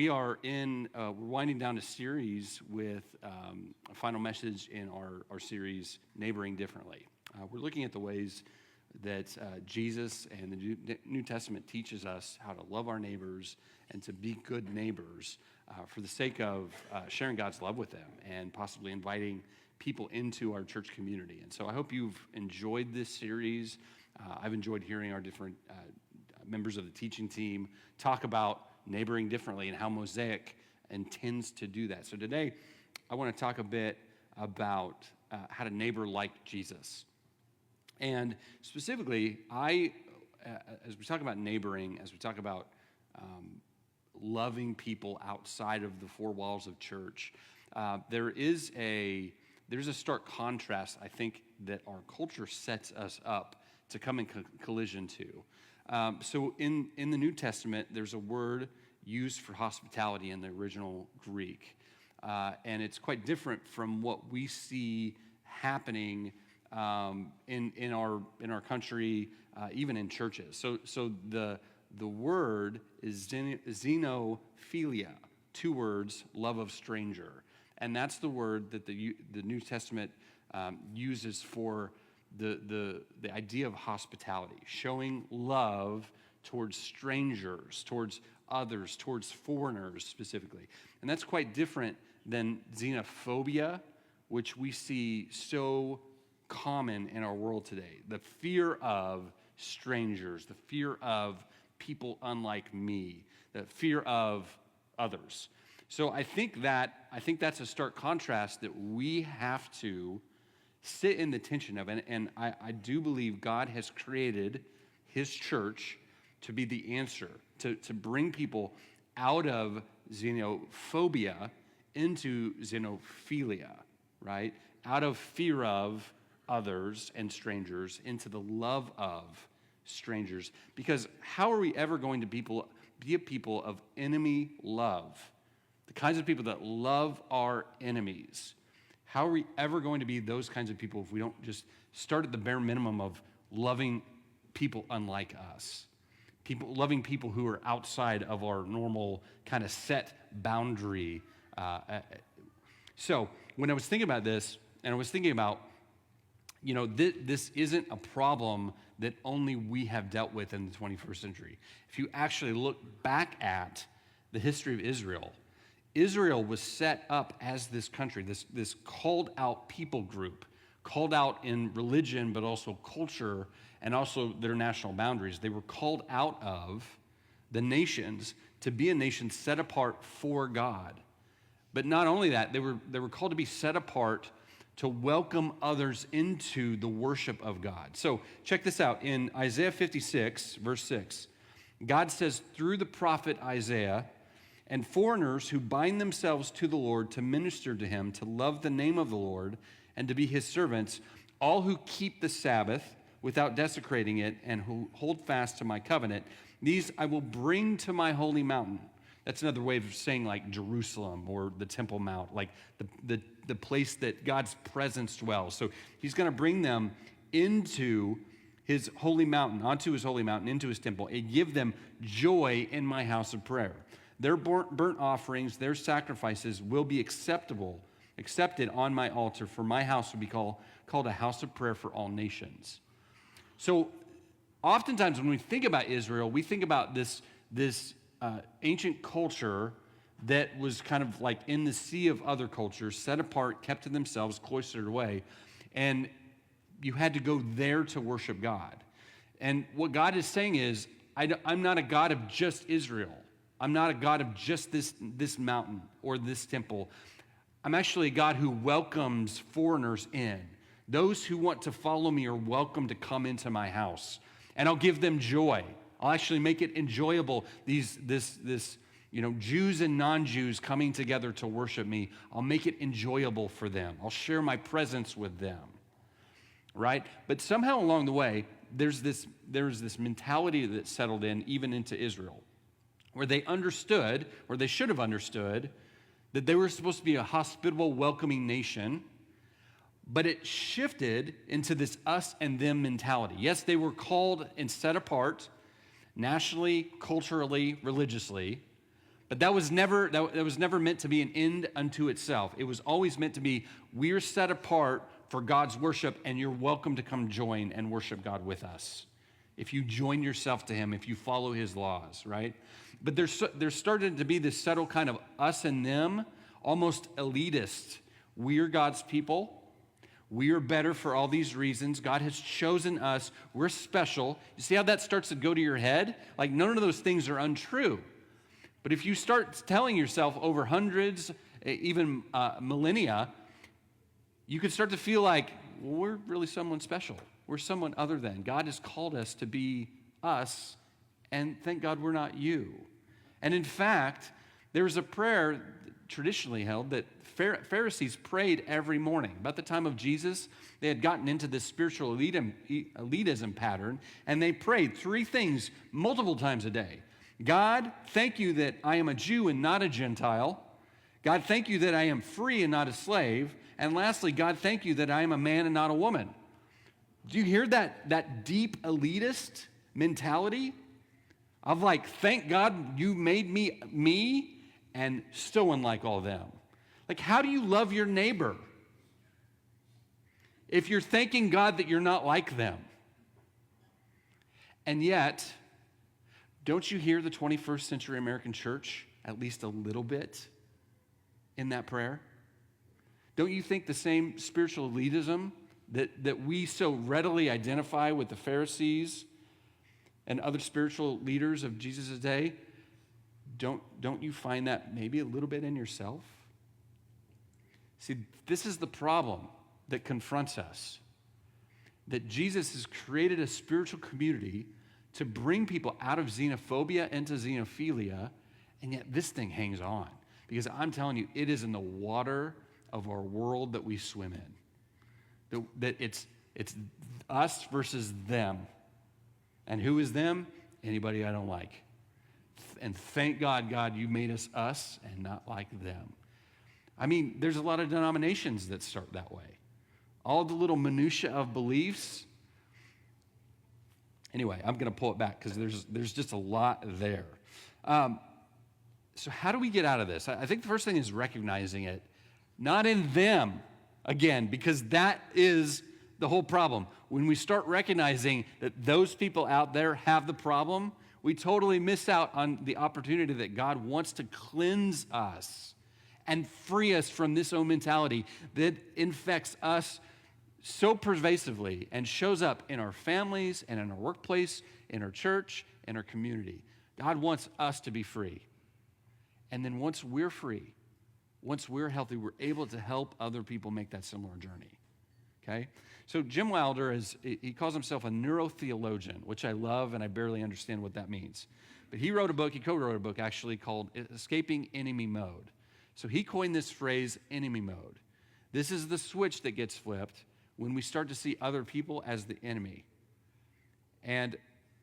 We're winding down a series with a final message in our series, Neighboring Differently. We're looking at the ways that Jesus and the New Testament teaches us how to love our neighbors and to be good neighbors for the sake of sharing God's love with them and possibly inviting people into our church community. And so I hope you've enjoyed this series. I've enjoyed hearing our different members of the teaching team talk about neighboring differently and how Mosaic intends to do that. So today, I want to talk a bit about how to neighbor like Jesus. And specifically, as we talk about neighboring, as we talk about loving people outside of the four walls of church, there's a stark contrast, I think, that our culture sets us up to come in collision to. So in the New Testament, there's a word used for hospitality in the original Greek, and it's quite different from what we see happening in our country, even in churches. So the word is xenophilia, two words, love of stranger, and that's the word that the New Testament uses for the idea of hospitality, showing love towards strangers, towards others, towards foreigners specifically. And that's quite different than xenophobia, which we see so common in our world today. The fear of strangers, the fear of people unlike me, the fear of others. So I think that's a stark contrast that we have to sit in the tension of, and I do believe God has created his church to be the answer, to bring people out of xenophobia into xenophilia, right? Out of fear of others and strangers into the love of strangers. Because how are we ever going to be a people of enemy love? The kinds of people that love our enemies. How are we ever going to be those kinds of people if we don't just start at the bare minimum of loving people unlike us? Loving people who are outside of our normal kind of set boundary. So when I was thinking about this, and I was thinking about, this isn't a problem that only we have dealt with in the 21st century. If you actually look back at the history of Israel was set up as this country, this called out people group, called out in religion, but also culture, and also their national boundaries. They were called out of the nations to be a nation set apart for God. But not only that, they were called to be set apart to welcome others into the worship of God. So check this out. In Isaiah 56, verse 6, God says through the prophet Isaiah, "And foreigners who bind themselves to the Lord to minister to him, to love the name of the Lord, and to be his servants, all who keep the Sabbath without desecrating it and who hold fast to my covenant, these I will bring to my holy mountain." That's another way of saying like Jerusalem or the Temple Mount, like the place that God's presence dwells. So he's going to bring them into his holy mountain, onto his holy mountain, into his temple, and give them joy in my house of prayer. Their burnt offerings, their sacrifices will be accepted on my altar, for my house will be called a house of prayer for all nations. So oftentimes when we think about Israel, we think about this ancient culture that was kind of like in the sea of other cultures, set apart, kept to themselves, cloistered away, and you had to go there to worship God. And what God is saying is, I'm not a God of just Israel. I'm not a God of just this mountain or this temple. I'm actually a God who welcomes foreigners in. Those who want to follow me are welcome to come into my house, and I'll give them joy. I'll actually make it enjoyable. This Jews and non-Jews coming together to worship me, I'll make it enjoyable for them. I'll share my presence with them, right? But somehow along the way, there's this mentality that settled in even into Israel, where they understood, or they should have understood, that they were supposed to be a hospitable, welcoming nation, but it shifted into this us and them mentality. Yes, they were called and set apart nationally, culturally, religiously, But that was never meant to be an end unto itself. It was always meant to be, we're set apart for God's worship, and you're welcome to come join and worship God with us. If you join yourself to him, if you follow his laws, right? But there's started to be this subtle kind of us and them, almost elitist. We're God's people. We are better for all these reasons. God has chosen us. We're special. You see how that starts to go to your head? Like, none of those things are untrue. But if you start telling yourself over hundreds, even millennia, you could start to feel like, well, we're really someone special. We're someone other than. God has called us to be us, and thank God we're not you. And in fact, there was a prayer traditionally held that Pharisees prayed every morning. About the time of Jesus, they had gotten into this spiritual elitism pattern, and they prayed three things multiple times a day. God, thank you that I am a Jew and not a Gentile. God, thank you that I am free and not a slave. And lastly, God, thank you that I am a man and not a woman. Do you hear that deep elitist mentality of like, thank God you made me and still unlike all of them? Like, how do you love your neighbor if you're thanking God that you're not like them? And yet, don't you hear the 21st century American church at least a little bit in that prayer? Don't you think the same spiritual elitism that we so readily identify with the Pharisees and other spiritual leaders of Jesus' day, don't you find that maybe a little bit in yourself? See, this is the problem that confronts us, that Jesus has created a spiritual community to bring people out of xenophobia into xenophilia, and yet this thing hangs on. Because I'm telling you, it is in the water of our world that we swim in. That it's us versus them. And who is them? Anybody I don't like. And thank God, you made us and not like them. I mean, there's a lot of denominations that start that way. All the little minutia of beliefs. Anyway, I'm going to pull it back because there's just a lot there. So how do we get out of this? I think the first thing is recognizing it, not in them, again, because that is the whole problem. When we start recognizing that those people out there have the problem, we totally miss out on the opportunity that God wants to cleanse us and free us from this own mentality that infects us so pervasively and shows up in our families and in our workplace, in our church, in our community. God wants us to be free. And then once we're free, once we're healthy, we're able to help other people make that similar journey. Okay? So Jim Wilder he calls himself a neurotheologian, which I love, and I barely understand what that means. But he co-wrote a book actually called Escaping Enemy Mode. So he coined this phrase, enemy mode. This is the switch that gets flipped when we start to see other people as the enemy. And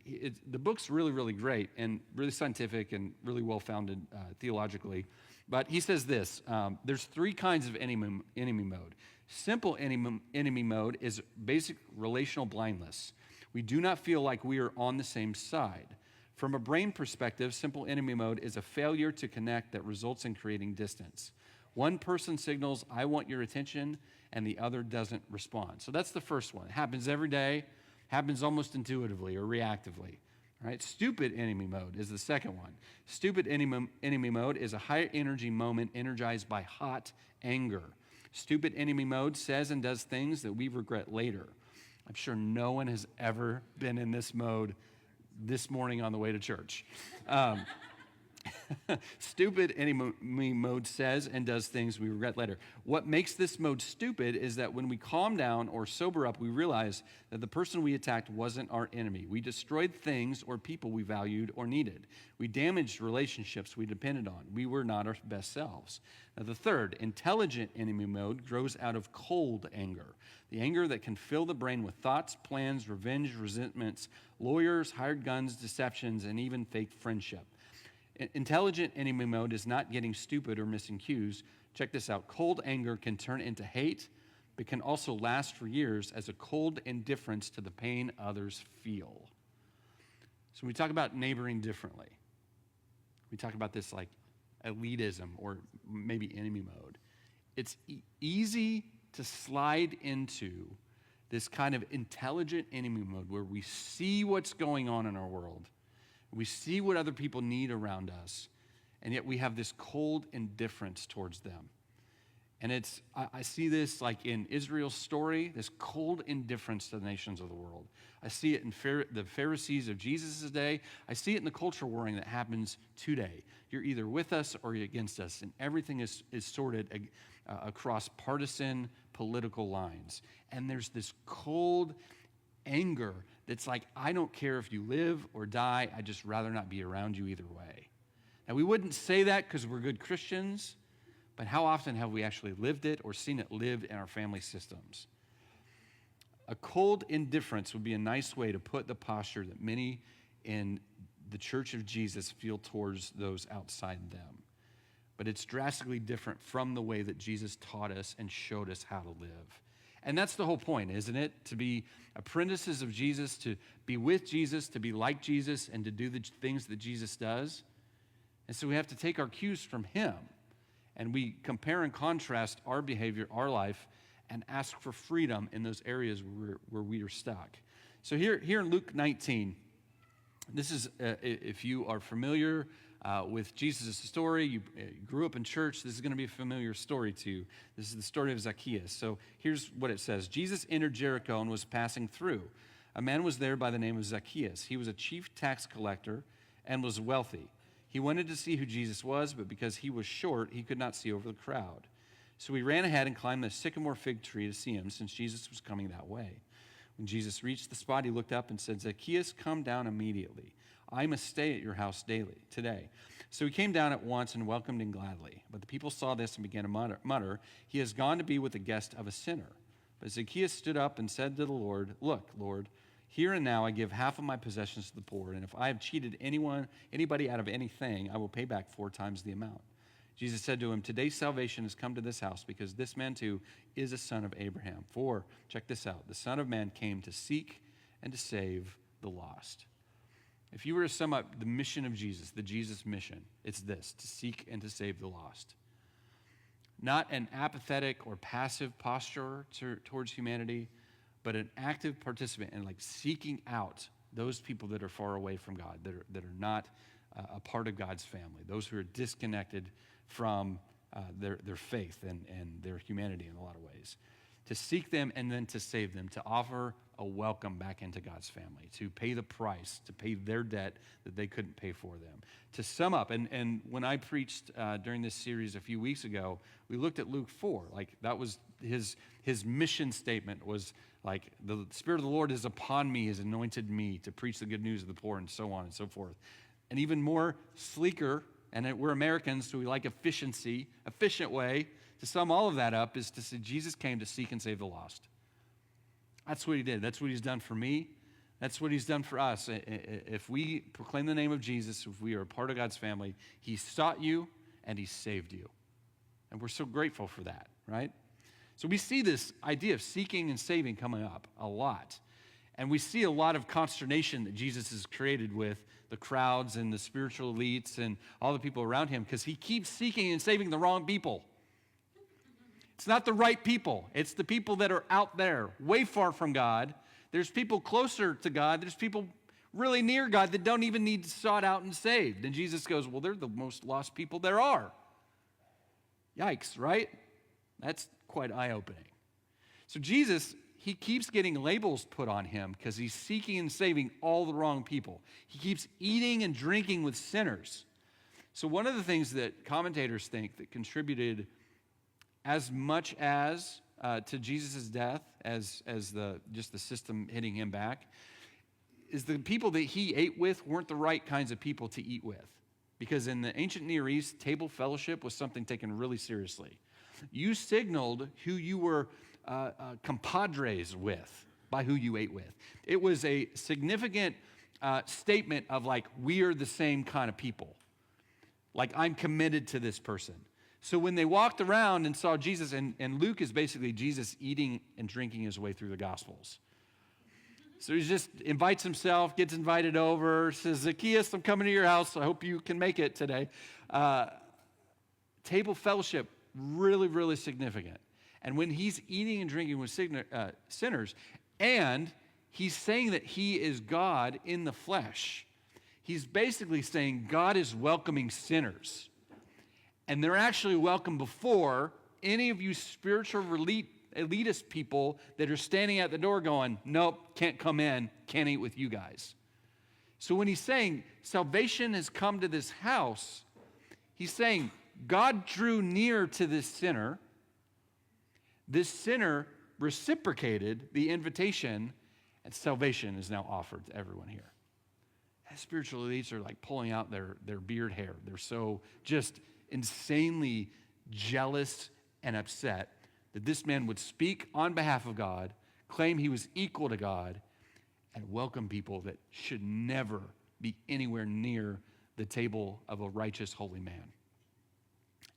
the book's really, really great and really scientific and really well-founded theologically. But he says this, there's three kinds of enemy mode. Simple enemy mode is basic relational blindness. We do not feel like we are on the same side. From a brain perspective, simple enemy mode is a failure to connect that results in creating distance. One person signals, I want your attention, and the other doesn't respond. So that's the first one. It happens every day, happens almost intuitively or reactively. Right? Stupid enemy mode is the second one. Stupid enemy mode is a high energy moment energized by hot anger. Stupid enemy mode says and does things that we regret later. I'm sure no one has ever been in this mode this morning on the way to church. Stupid enemy mode says and does things we regret later. What makes this mode stupid is that when we calm down or sober up, we realize that the person we attacked wasn't our enemy. We destroyed things or people we valued or needed. We damaged relationships we depended on. We were not our best selves. Now, the third, intelligent enemy mode, grows out of cold anger. The anger that can fill the brain with thoughts, plans, revenge, resentments, lawyers, hired guns, deceptions, and even fake friendship. Intelligent enemy mode is not getting stupid or missing cues. Check this out. Cold anger can turn into hate, but can also last for years as a cold indifference to the pain others feel. So when we talk about neighboring differently, we talk about this like elitism or maybe enemy mode. It's easy to slide into this kind of intelligent enemy mode where we see what's going on in our world. We see what other people need around us, and yet we have this cold indifference towards them. And I see this like in Israel's story, this cold indifference to the nations of the world. I see it in the Pharisees of Jesus' day. I see it in the culture warring that happens today. You're either with us or you're against us, and everything is sorted across partisan political lines. And there's this cold anger that's like, I don't care if you live or die, I'd just rather not be around you either way. Now, we wouldn't say that because we're good Christians, but how often have we actually lived it or seen it lived in our family systems? A cold indifference would be a nice way to put the posture that many in the Church of Jesus feel towards those outside them. But it's drastically different from the way that Jesus taught us and showed us how to live. And that's the whole point, isn't it? To be apprentices of Jesus, to be with Jesus, to be like Jesus, and to do the things that Jesus does. And so we have to take our cues from him. And we compare and contrast our behavior, our life, and ask for freedom in those areas where we are stuck. So here in Luke 19, this is, if you are familiar with Jesus' story, you grew up in church, this is going to be a familiar story to you. This is the story of Zacchaeus. So here's what it says. Jesus entered Jericho and was passing through. A man was there by the name of Zacchaeus. He was a chief tax collector and was wealthy. He wanted to see who Jesus was, but because he was short, he could not see over the crowd. So he ran ahead and climbed the sycamore fig tree to see him, since Jesus was coming that way. When Jesus reached the spot, he looked up and said, Zacchaeus, come down immediately. I must stay at your house today. So he came down at once and welcomed him gladly. But the people saw this and began to mutter, he has gone to be with the guest of a sinner. But Zacchaeus stood up and said to the Lord, look, Lord, here and now I give half of my possessions to the poor, and if I have cheated anybody out of anything, I will pay back 4 times the amount. Jesus said to him, today salvation has come to this house, because this man too is a son of Abraham. For, check this out, the Son of Man came to seek and to save the lost. If you were to sum up the mission of Jesus, the Jesus mission, it's this, to seek and to save the lost. Not an apathetic or passive posture towards humanity, but an active participant in like seeking out those people that are far away from God, that are not a part of God's family, those who are disconnected from their faith and their humanity in a lot of ways. To seek them and then to save them, to offer a welcome back into God's family, to pay the price, to pay their debt that they couldn't pay for them. To sum up, and when I preached during this series a few weeks ago, we looked at Luke 4. Like that was his mission statement was like, the Spirit of the Lord is upon me, has anointed me to preach the good news of the poor, and so on and so forth. And even more sleeker, and we're Americans, so we like efficient way to sum all of that up is to say Jesus came to seek and save the lost. That's what he did. That's what he's done for me. That's what he's done for us. If we proclaim the name of Jesus, if we are a part of God's family, he sought you and he saved you. And we're so grateful for that, right? So we see this idea of seeking and saving coming up a lot. And we see a lot of consternation that Jesus has created with the crowds and the spiritual elites and all the people around him because he keeps seeking and saving the wrong people. It's not the right people. It's the people that are out there, way far from God. There's people closer to God. There's people really near God that don't even need sought out and saved. And Jesus goes, well, they're the most lost people there are. Yikes, right? That's quite eye-opening. So Jesus, he keeps getting labels put on him because he's seeking and saving all the wrong people. He keeps eating and drinking with sinners. So one of the things that commentators think that contributed as much as to Jesus' death as the system hitting him back is the people that he ate with weren't the right kinds of people to eat with. Because in the ancient Near East, table fellowship was something taken really seriously. You signaled who you were compadres with by who you ate with. It was a significant statement of like, we are the same kind of people. Like, I'm committed to this person. So when they walked around and saw Jesus, and Luke is basically Jesus eating and drinking his way through the Gospels. So he just invites himself, gets invited over, says, Zacchaeus, I'm coming to your house. I hope you can make it today. Table fellowship, really, really significant. And when he's eating and drinking with sinners, and he's saying that he is God in the flesh, he's basically saying God is welcoming sinners. And they're actually welcome before any of you spiritual elitist people that are standing at the door going, nope, can't come in, can't eat with you guys. So when he's saying salvation has come to this house, he's saying God drew near to this sinner. This sinner reciprocated the invitation, and salvation is now offered to everyone here. And spiritual elites are like pulling out their beard hair. They're so just insanely jealous and upset that this man would speak on behalf of God, claim he was equal to God, and welcome people that should never be anywhere near the table of a righteous, holy man.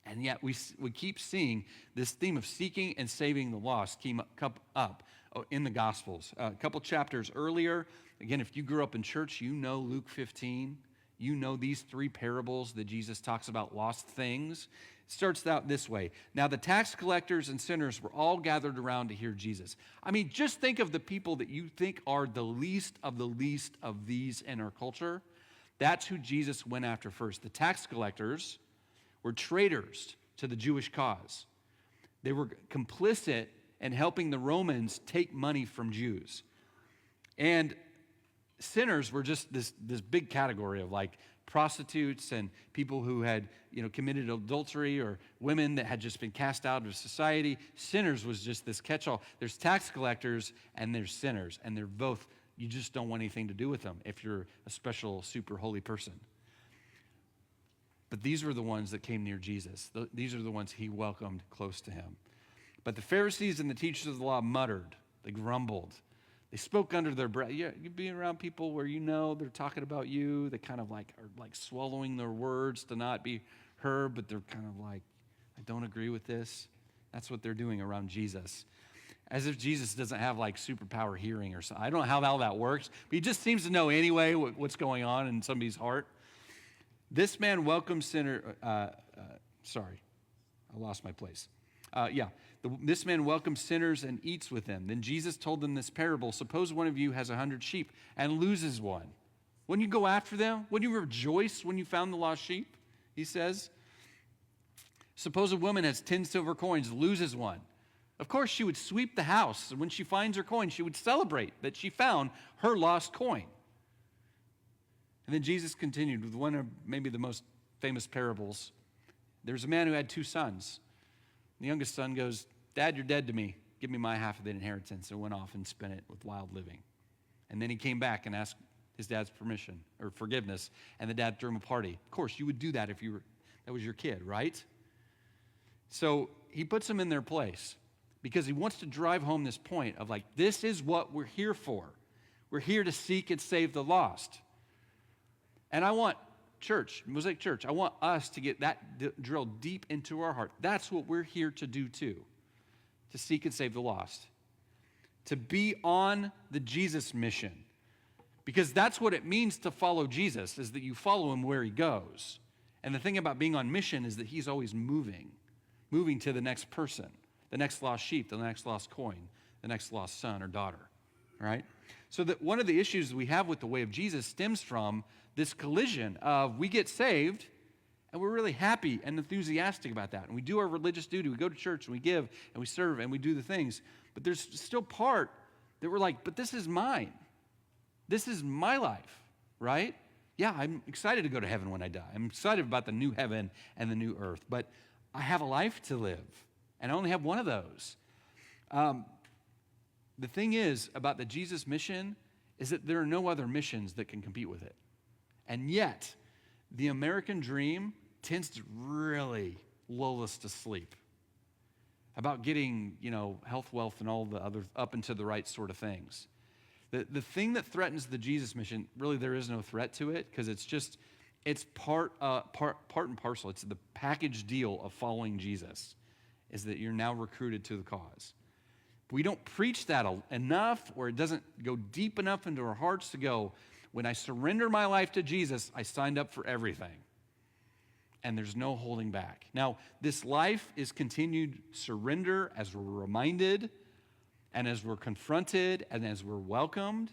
And yet we keep seeing this theme of seeking and saving the lost come up in the Gospels. A couple chapters earlier, again, if you grew up in church, you know Luke 15. You know these three parables that Jesus talks about lost things. It starts out this way. Now the tax collectors and sinners were all gathered around to hear Jesus. I mean, just think of the people that you think are the least of these in our culture. That's who Jesus went after first. The tax collectors were traitors to the Jewish cause. They were complicit in helping the Romans take money from Jews. And sinners were just this big category of like prostitutes and people who had, committed adultery, or women that had just been cast out of society. Sinners was just this catch-all. There's tax collectors and there's sinners, and they're both, you just don't want anything to do with them if you're a special, super holy person. But these were the ones that came near Jesus. These are the ones he welcomed close to him. But the Pharisees and the teachers of the law muttered. They grumbled. They spoke under their breath. Yeah, you be around people where they're talking about you. They kind of are swallowing their words to not be heard, but they're kind of like, I don't agree with this. That's what they're doing around Jesus. As if Jesus doesn't have superpower hearing or something. I don't know how all that works, but he just seems to know anyway what's going on in somebody's heart. This man welcomes This man welcomes sinners and eats with them. Then Jesus told them this parable. Suppose one of you has 100 sheep and loses one. Wouldn't you go after them? Wouldn't you rejoice when you found the lost sheep? He says. Suppose a woman has 10 silver coins, loses one. Of course, she would sweep the house. And when she finds her coin, she would celebrate that she found her lost coin. And then Jesus continued with one of maybe the most famous parables. There's a man who had 2 sons. The youngest son goes, Dad, you're dead to me. Give me my half of the inheritance. And went off and spent it with wild living. And then he came back and asked his dad's permission or forgiveness. And the dad threw him a party. Of course, you would do that if that was your kid, right? So he puts them in their place because he wants to drive home this point of this is what we're here for. We're here to seek and save the lost. And I want Mosaic Church, I want us to get that drilled deep into our heart. That's what we're here to do too, to seek and save the lost, to be on the Jesus mission, because that's what it means to follow Jesus, is that you follow him where he goes. And the thing about being on mission is that he's always moving to the next person, the next lost sheep, the next lost coin, the next lost son or daughter, right? So that one of the issues we have with the way of Jesus stems from this collision of we get saved and we're really happy and enthusiastic about that. And we do our religious duty. We go to church and we give and we serve and we do the things. But there's still part that we're like, but this is mine. This is my life, right? Yeah, I'm excited to go to heaven when I die. I'm excited about the new heaven and the new earth. But I have a life to live, and I only have one of those. The thing is about the Jesus mission is that there are no other missions that can compete with it. And yet, the American dream tends to really lull us to sleep about getting, health, wealth, and all the other up and to the right sort of things. The thing that threatens the Jesus mission, really there is no threat to it, because it's part and parcel. It's the package deal of following Jesus, is that you're now recruited to the cause. We don't preach that enough, or it doesn't go deep enough into our hearts to go, when I surrender my life to Jesus, I signed up for everything. and there's no holding back. Now, this life is continued surrender as we're reminded and as we're confronted and as we're welcomed.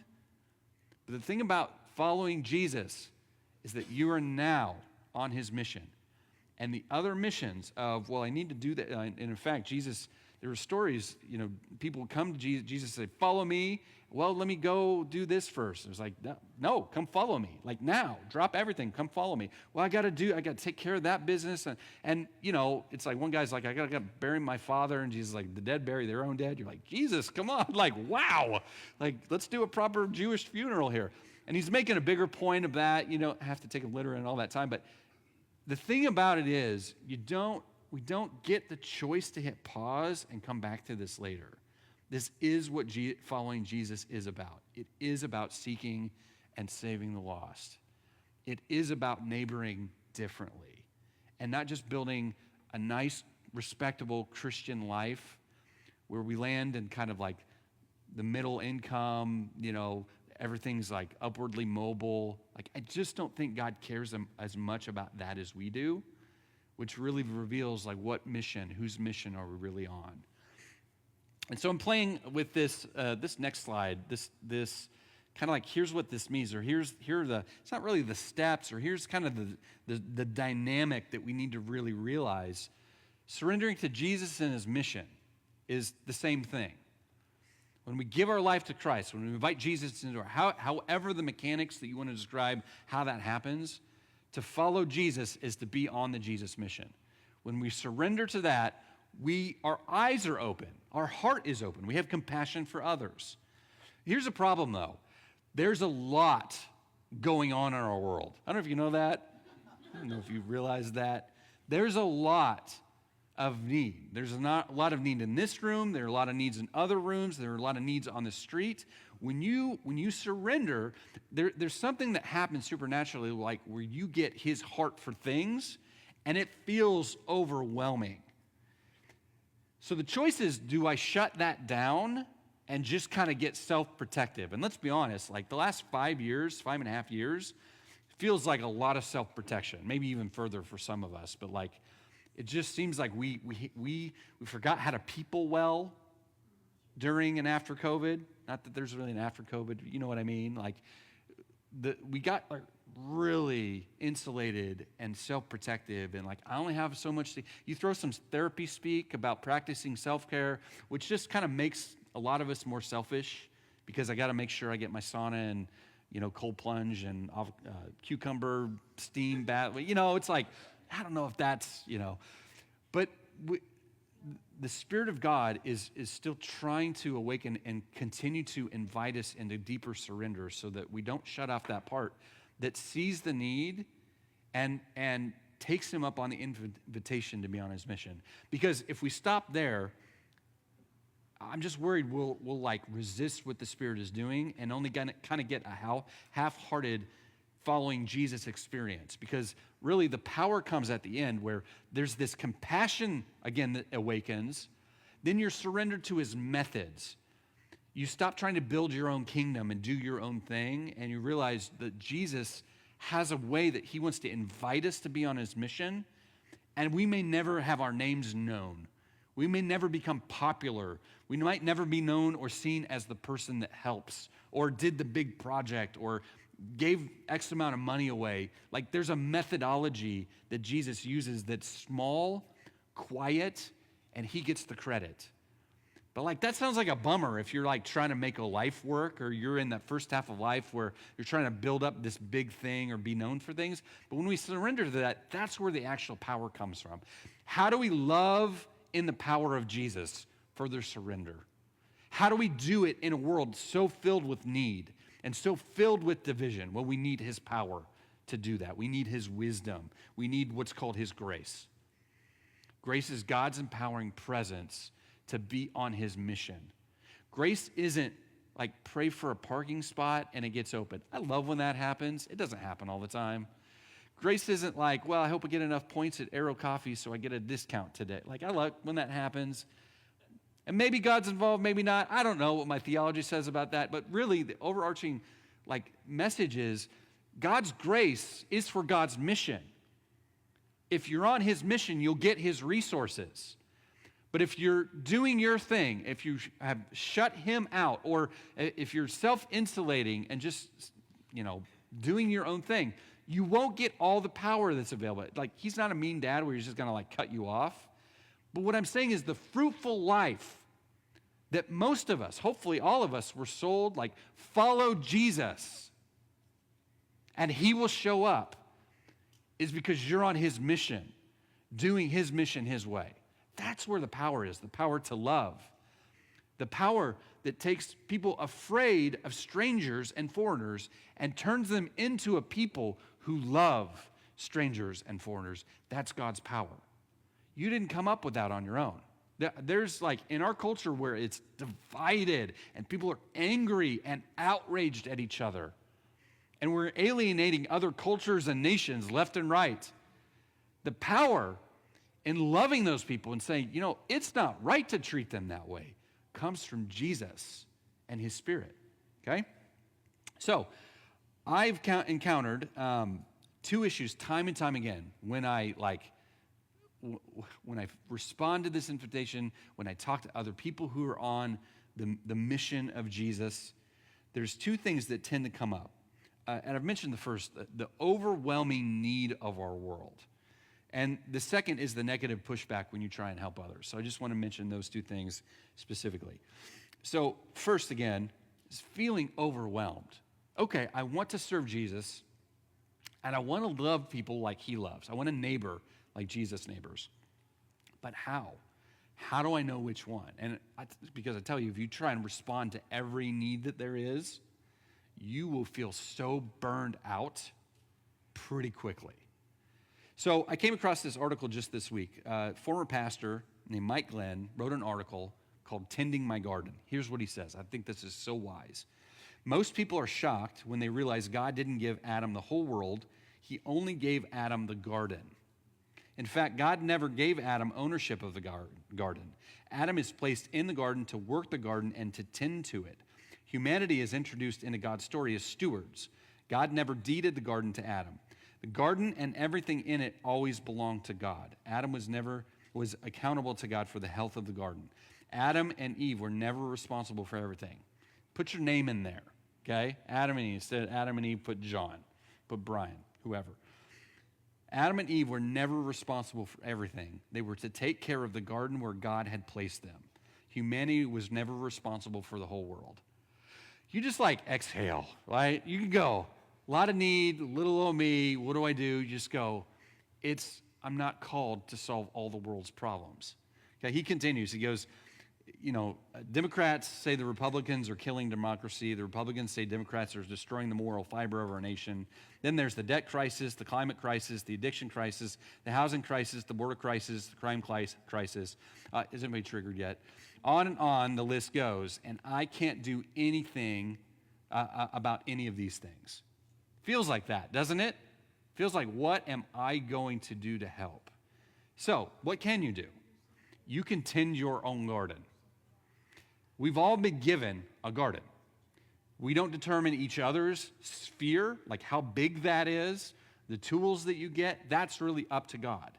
But the thing about following Jesus is that you are now on his mission. And the other missions of, well, I need to do that. And in fact, Jesus, there were stories, people would come to Jesus and say, follow me. Well, let me go do this first. It was like, no, come follow me. Like now, drop everything, come follow me. Well, I got to take care of that business. And it's like one guy's like, I got to bury my father. And Jesus is like, the dead bury their own dead. You're like, Jesus, come on. Like, wow. Like, let's do a proper Jewish funeral here. And he's making a bigger point of that. You don't have to take a litter and all that time. But the thing about it is, we don't get the choice to hit pause and come back to this later. This is what following Jesus is about. It is about seeking and saving the lost. It is about neighboring differently and not just building a nice, respectable Christian life where we land in kind of like the middle income, everything's like upwardly mobile. Like, I just don't think God cares as much about that as we do, which really reveals like what mission, whose mission are we really on? And so I'm playing with this next slide, this kind of like, here's what this means, or here are it's not really the steps, or here's kind of the dynamic that we need to really realize. Surrendering to Jesus and his mission is the same thing. When we give our life to Christ, when we invite Jesus into our, however the mechanics that you want to describe how that happens, to follow Jesus is to be on the Jesus mission. When we surrender to that, our eyes are open. Our heart is open. We have compassion for others. Here's a problem, though. There's a lot going on in our world. I don't know if you know that. I don't know if you realize that. There's a lot of need. There's not a lot of need in this room. There are a lot of needs in other rooms. There are a lot of needs on the street. When you surrender, there's something that happens supernaturally, like where you get his heart for things, and it feels overwhelming. So the choice is, do I shut that down and just kind of get self-protective? And let's be honest, like the last 5.5 years, feels like a lot of self-protection, maybe even further for some of us. But like, it just seems like we forgot how to people well during and after COVID. Not that there's really an after COVID, you know what I mean? Like, we got like really insulated and self-protective, and like, I only have so much you throw some therapy speak about practicing self-care, which just kind of makes a lot of us more selfish, because I got to make sure I get my sauna and cold plunge and cucumber steam bath. It's like, I don't know if that's but the Spirit of God is still trying to awaken and continue to invite us into deeper surrender, so that we don't shut off that part that sees the need and takes him up on the invitation to be on his mission. Because if we stop there, I'm just worried we'll like resist what the Spirit is doing and only kind of get a half-hearted following Jesus experience. Because really the power comes at the end, where there's this compassion again that awakens. Then you're surrendered to his methods. You stop trying to build your own kingdom and do your own thing, and you realize that Jesus has a way that he wants to invite us to be on his mission, and we may never have our names known. We may never become popular. We might never be known or seen as the person that helps or did the big project or gave X amount of money away. Like, there's a methodology that Jesus uses that's small, quiet, and he gets the credit. But like, that sounds like a bummer if you're like trying to make a life work, or you're in that first half of life where you're trying to build up this big thing or be known for things. But when we surrender to that, that's where the actual power comes from. How do we love in the power of Jesus? Further surrender. How do we do it in a world so filled with need and so filled with division? Well, we need his power to do that. We need his wisdom. We need what's called his grace. Grace is God's empowering presence to be on his mission. Grace isn't like pray for a parking spot and it gets open. I love when that happens. It doesn't happen all the time. Grace isn't like, well, I hope I get enough points at Arrow Coffee so I get a discount today. Like, I love when that happens. And maybe God's involved, maybe not. I don't know what my theology says about that. But really, the overarching like message is God's grace is for God's mission. If you're on his mission, you'll get his resources. But if you're doing your thing, if you have shut him out, or if you're self-insulating and just, doing your own thing, you won't get all the power that's available. Like, he's not a mean dad where he's just going to cut you off. But what I'm saying is the fruitful life that most of us, hopefully all of us, were sold, follow Jesus and he will show up, is because you're on his mission, doing his mission his way. That's where the power is, the power to love. The power that takes people afraid of strangers and foreigners and turns them into a people who love strangers and foreigners. That's God's power. You didn't come up with that on your own. There's in our culture where it's divided and people are angry and outraged at each other. And we're alienating other cultures and nations left and right. The power in loving those people and saying, it's not right to treat them that way, comes from Jesus and his Spirit, okay? So I've encountered two issues time and time again when I respond to this invitation, when I talk to other people who are on the mission of Jesus. There's two things that tend to come up. And I've mentioned the first, the overwhelming need of our world. And the second is the negative pushback when you try and help others. So I just want to mention those two things specifically. So first, again, is feeling overwhelmed. Okay, I want to serve Jesus, and I want to love people like he loves. I want to neighbor like Jesus neighbors. But how? How do I know which one? And because I tell you, if you try and respond to every need that there is, you will feel so burned out pretty quickly. So I came across this article just this week. Former pastor named Mike Glenn wrote an article called Tending My Garden. Here's what he says. I think this is so wise. Most people are shocked when they realize God didn't give Adam the whole world. He only gave Adam the garden. In fact, God never gave Adam ownership of the garden. Adam is placed in the garden to work the garden and to tend to it. Humanity is introduced into God's story as stewards. God never deeded the garden to Adam. The garden and everything in it always belonged to God. Adam was accountable to God for the health of the garden. Adam and Eve were never responsible for everything. Put your name in there, okay? Adam and Eve. Instead of Adam and Eve, put John, put Brian, whoever. Adam and Eve were never responsible for everything. They were to take care of the garden where God had placed them. Humanity was never responsible for the whole world. You just exhale, right? You can go. A lot of need, little old me, what do I do? You just go, I'm not called to solve all the world's problems. Okay, he continues, he goes, Democrats say the Republicans are killing democracy. The Republicans say Democrats are destroying the moral fiber of our nation. Then there's the debt crisis, the climate crisis, the addiction crisis, the housing crisis, the border crisis, the crime crisis. Is anybody triggered yet? On and on the list goes, and I can't do anything about any of these things. Feels like that, doesn't it? Feels like, what am I going to do to help? So, what can you do? You can tend your own garden. We've all been given a garden. We don't determine each other's sphere, like how big that is, the tools that you get, that's really up to God.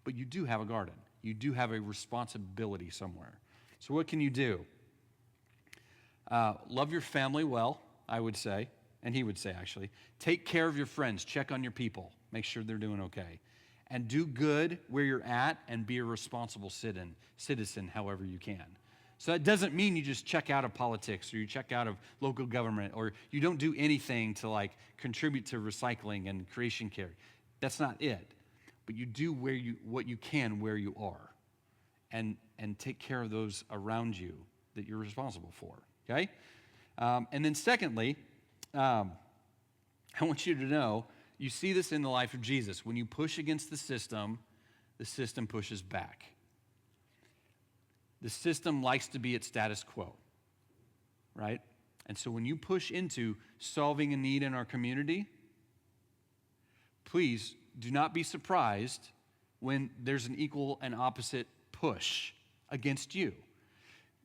But you do have a garden. You do have a responsibility somewhere. So what can you do? Love your family well, I would say, and he would say actually. Take care of your friends. Check on your people. Make sure they're doing okay. And do good where you're at and be a responsible citizen however you can. So that doesn't mean you just check out of politics or you check out of local government or you don't do anything to contribute to recycling and creation care. That's not it. But you do what you can where you are and take care of those around you that you're responsible for, okay? And then secondly, I want you to know, you see this in the life of Jesus. When you push against the system pushes back. The system likes to be at status quo, right? And so when you push into solving a need in our community, please do not be surprised when there's an equal and opposite push against you.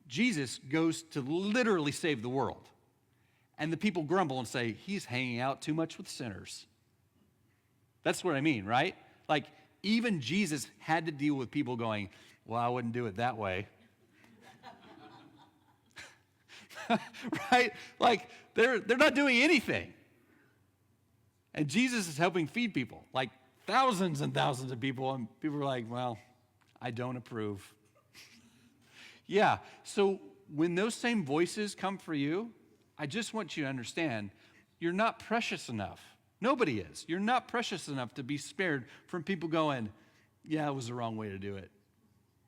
Jesus goes to literally save the world. And the people grumble and say, he's hanging out too much with sinners. That's what I mean, right? Even Jesus had to deal with people going, well, I wouldn't do it that way. Right? Like, they're not doing anything. And Jesus is helping feed people, like thousands and thousands of people. And people are like, well, I don't approve. Yeah, so when those same voices come for you, I just want you to understand, you're not precious enough. Nobody is. You're not precious enough to be spared from people going, yeah, it was the wrong way to do it.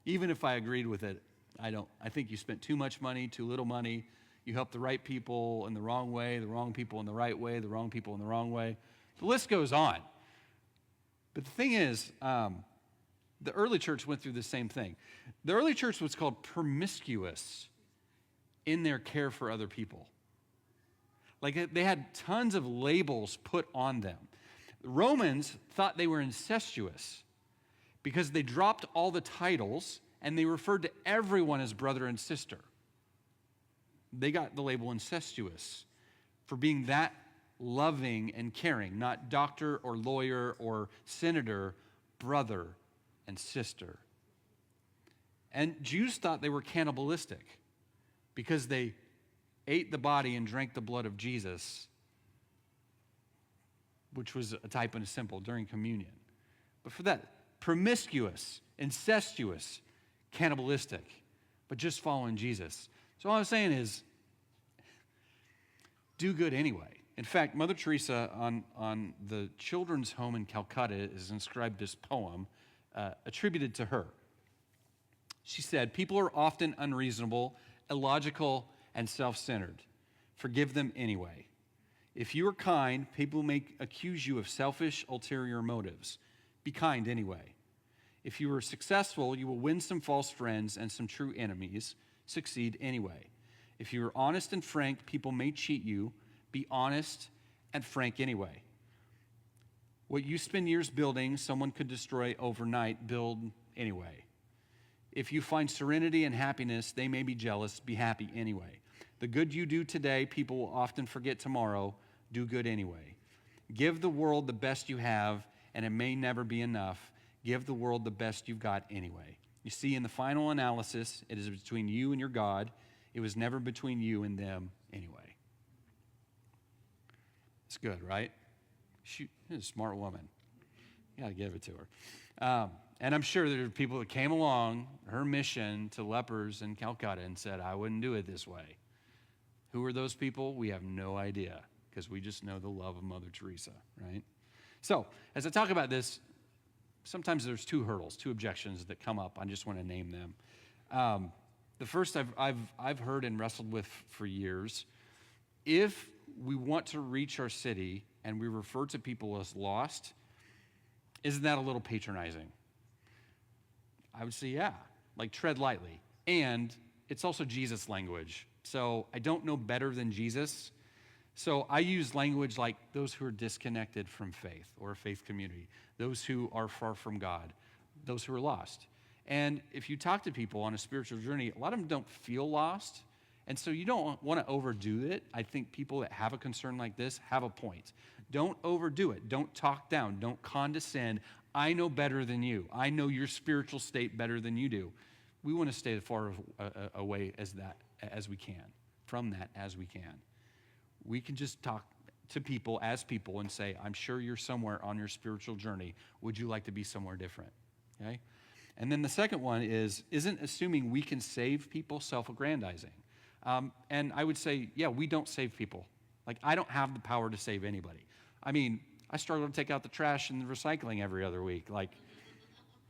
Even if I agreed with it, I don't. I think you spent too much money, too little money. You helped the right people in the wrong way, the wrong people in the right way, the wrong people in the wrong way. The list goes on. But the thing is, the early church went through the same thing. The early church was called promiscuous in their care for other people. Like, they had tons of labels put on them. The Romans thought they were incestuous because they dropped all the titles and they referred to everyone as brother and sister. They got the label incestuous for being that loving and caring, not doctor or lawyer or senator, brother and sister. And Jews thought they were cannibalistic because they ate the body and drank the blood of Jesus, which was a type and a symbol during communion. But for that, promiscuous, incestuous, cannibalistic, but just following Jesus. So all I'm saying is, do good anyway. In fact, Mother Teresa on the children's home in Calcutta is inscribed this poem attributed to her. She said, people are often unreasonable, illogical, and self-centered. Forgive them anyway. If you are kind, people may accuse you of selfish, ulterior motives. Be kind anyway. If you are successful, you will win some false friends and some true enemies. Succeed anyway. If you are honest and frank, people may cheat you. Be honest and frank anyway. What you spend years building, someone could destroy overnight. Build anyway. If you find serenity and happiness, they may be jealous. Be happy anyway. The good you do today, people will often forget tomorrow. Do good anyway. Give the world the best you have, and it may never be enough. Give the world the best you've got anyway. You see, in the final analysis, it is between you and your God. It was never between you and them anyway. It's good, right? She's a smart woman. You got to give it to her. And I'm sure there are people that came along, her mission to lepers in Calcutta, and said, I wouldn't do it this way. Who are those people? We have no idea, because we just know the love of Mother Teresa, right? So, as I talk about this, sometimes there's two hurdles, two objections that come up. I just want to name them. The first I've heard and wrestled with for years. If we want to reach our city and we refer to people as lost, isn't that a little patronizing? I would say, yeah, like tread lightly. And it's also Jesus language. So I don't know better than Jesus. So I use language like those who are disconnected from faith or a faith community, those who are far from God, those who are lost. And if you talk to people on a spiritual journey, a lot of them don't feel lost. And so you don't want to overdo it. I think people that have a concern like this have a point. Don't overdo it. Don't talk down. Don't condescend. I know better than you. I know your spiritual state better than you do. We want to stay as far away as we can, from that as we can. We can just talk to people as people and say, I'm sure you're somewhere on your spiritual journey. Would you like to be somewhere different? Okay? And then the second one isn't assuming we can save people self-aggrandizing. And I would say, yeah, we don't save people. Like, I don't have the power to save anybody. I mean, I struggle to take out the trash and the recycling every other week. Like,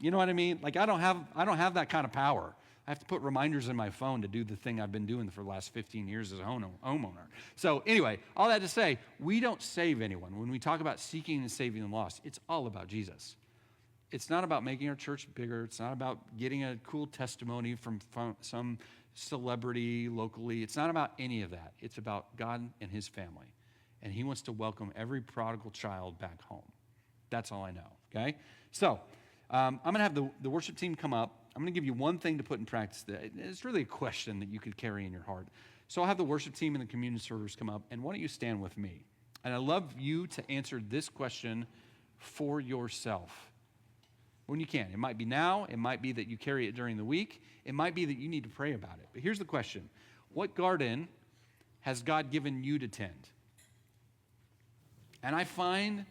you know what I mean? Like, I don't have that kind of power. I have to put reminders in my phone to do the thing I've been doing for the last 15 years as a homeowner. So anyway, all that to say, we don't save anyone. When we talk about seeking and saving the lost, it's all about Jesus. It's not about making our church bigger. It's not about getting a cool testimony from some celebrity locally. It's not about any of that. It's about God and his family. And he wants to welcome every prodigal child back home. That's all I know, okay? So I'm going to have the worship team come up. I'm going to give you one thing to put in practice. It's really a question that you could carry in your heart. So I'll have the worship team and the communion servers come up, and why don't you stand with me? And I love you to answer this question for yourself. when you can. It might be now. It might be that you carry it during the week. It might be that you need to pray about it. But here's the question. What garden has God given you to tend? And I find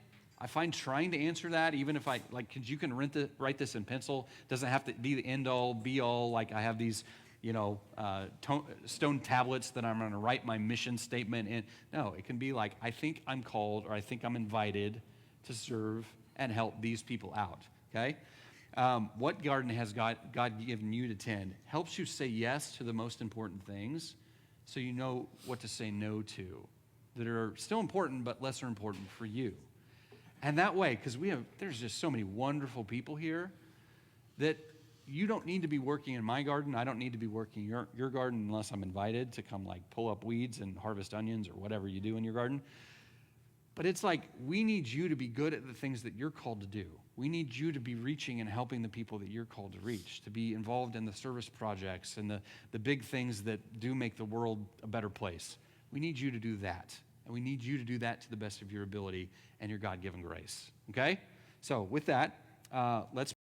trying to answer that, even if because you can write this in pencil. It doesn't have to be the end all, be all. Like I have these, stone tablets that I'm going to write my mission statement in. No, it can be like, I think I'm called, or I think I'm invited to serve and help these people out, okay? What garden has God given you to tend? Helps you say yes to the most important things so you know what to say no to that are still important but lesser important for you. And that way, because there's just so many wonderful people here that you don't need to be working in my garden. I don't need to be working in your garden unless I'm invited to come pull up weeds and harvest onions or whatever you do in your garden. But it's like we need you to be good at the things that you're called to do. We need you to be reaching and helping the people that you're called to reach, to be involved in the service projects and the big things that do make the world a better place. We need you to do that. And we need you to do that to the best of your ability and your God-given grace. Okay? So with that, let's